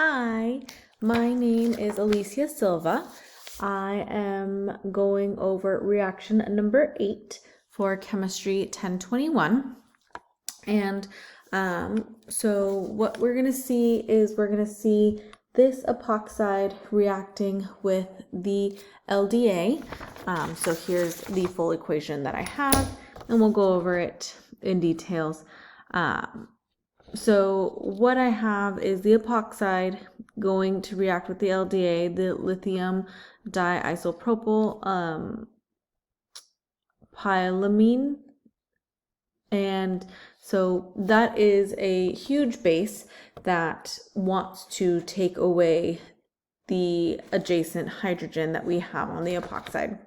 Hi, my name is Alicia Silva. I am going over reaction number 8 for Chemistry 1021. And so what we're going to see is this epoxide reacting with the LDA. So here's the full equation that I have, and we'll go over it in details. So what I have is the epoxide going to react with the LDA, the lithium diisopropyl pylamine. And so that is a huge base that wants to take away the adjacent hydrogen that we have on the epoxide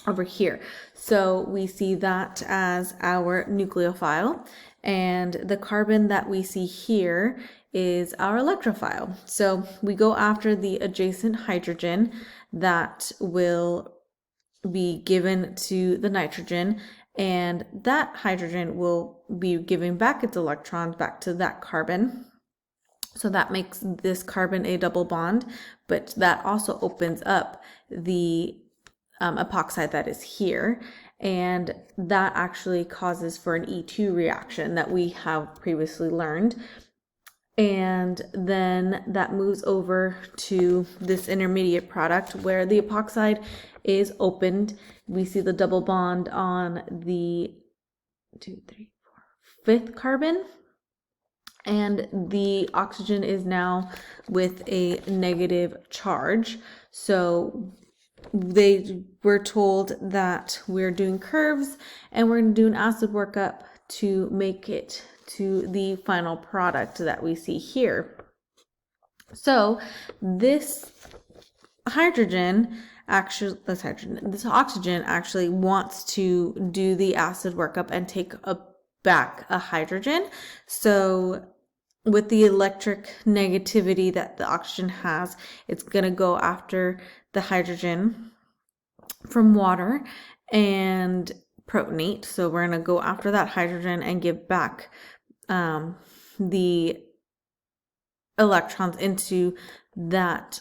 over here. So we see that as our nucleophile, and the carbon that we see here is our electrophile. So we go after the adjacent hydrogen that will be given to the nitrogen, and that hydrogen will be giving back its electrons back to that carbon. So that makes this carbon a double bond, but that also opens up the epoxide that is here, and that actually causes for an E2 reaction that we have previously learned. And then that moves over to this intermediate product where the epoxide is opened. We see the double bond on the 5th carbon, and the oxygen is now with a negative charge. So they were told that we're doing curves and we're going to do an acid workup to make it to the final product that we see here. So this oxygen actually wants to do the acid workup and take back a hydrogen. So with the electric negativity that the oxygen has, it's going to go after the hydrogen from water and protonate. So we're going to go after that hydrogen and give back the electrons into that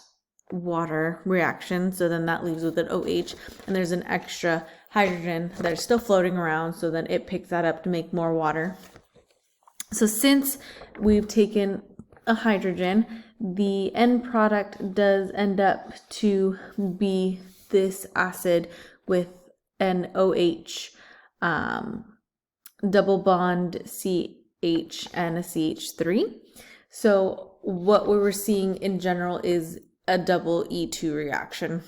water reaction. So then that leaves with an OH, and there's an extra hydrogen that is still floating around. So then it picks that up to make more water. So since we've taken a hydrogen, the end product does end up to be this acid with an OH, double bond CH and a CH3. So what we were seeing in general is a double E2 reaction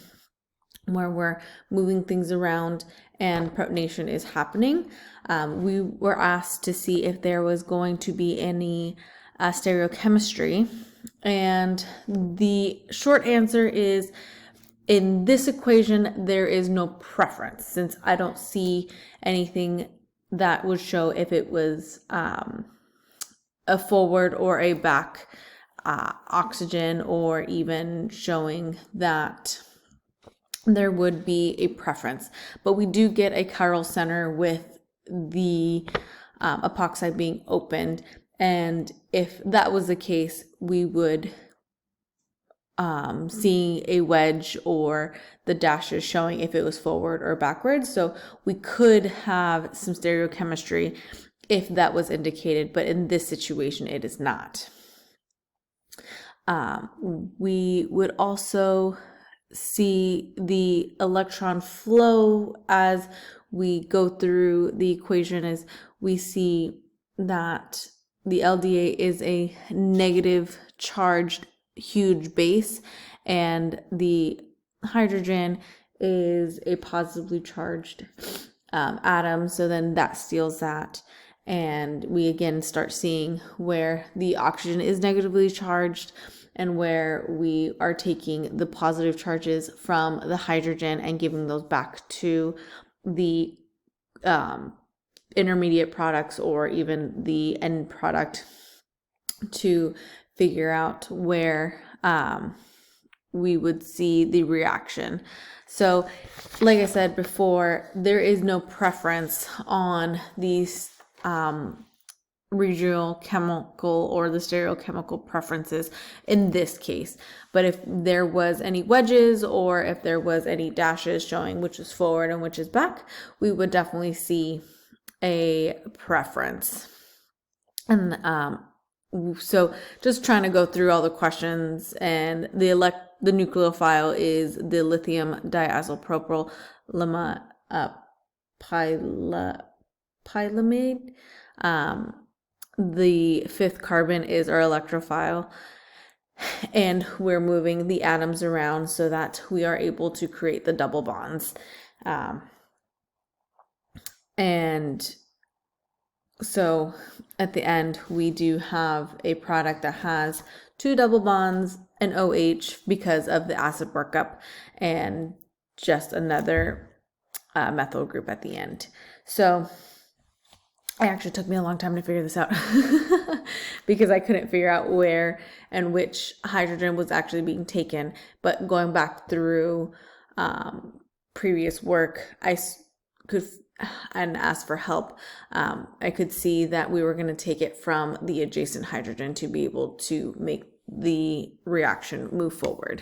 where we're moving things around and protonation is happening. We were asked to see if there was going to be any stereochemistry, and the short answer is in this equation there is no preference, since I don't see anything that would show if it was a forward or a back oxygen, or even showing that there would be a preference. But we do get a chiral center with the epoxide being opened, and if that was the case, we would see a wedge or the dashes showing if it was forward or backwards. So we could have some stereochemistry if that was indicated, but in this situation it is not. We would also see the electron flow as we go through the equation, as we see that the LDA is a negative charged huge base, and the hydrogen is a positively charged atom. So then that steals that, and we again start seeing where the oxygen is negatively charged and where we are taking the positive charges from the hydrogen and giving those back to the intermediate products or even the end product to figure out where we would see the reaction. So like I said before, there is no preference on these regional chemical or the stereochemical preferences in this case. But if there was any wedges or if there was any dashes showing which is forward and which is back, we would definitely see a preference. And so just trying to go through all the questions, and the nucleophile is the lithium diazopropyl pylamide. The fifth carbon is our electrophile, and we're moving the atoms around so that we are able to create the double bonds. And so at the end, we do have a product that has 2 double bonds, an OH because of the acid workup, and just another methyl group at the end. So it actually took me a long time to figure this out because I couldn't figure out where and which hydrogen was actually being taken. But going back through previous work, I could and ask for help. I could see that we were going to take it from the adjacent hydrogen to be able to make the reaction move forward.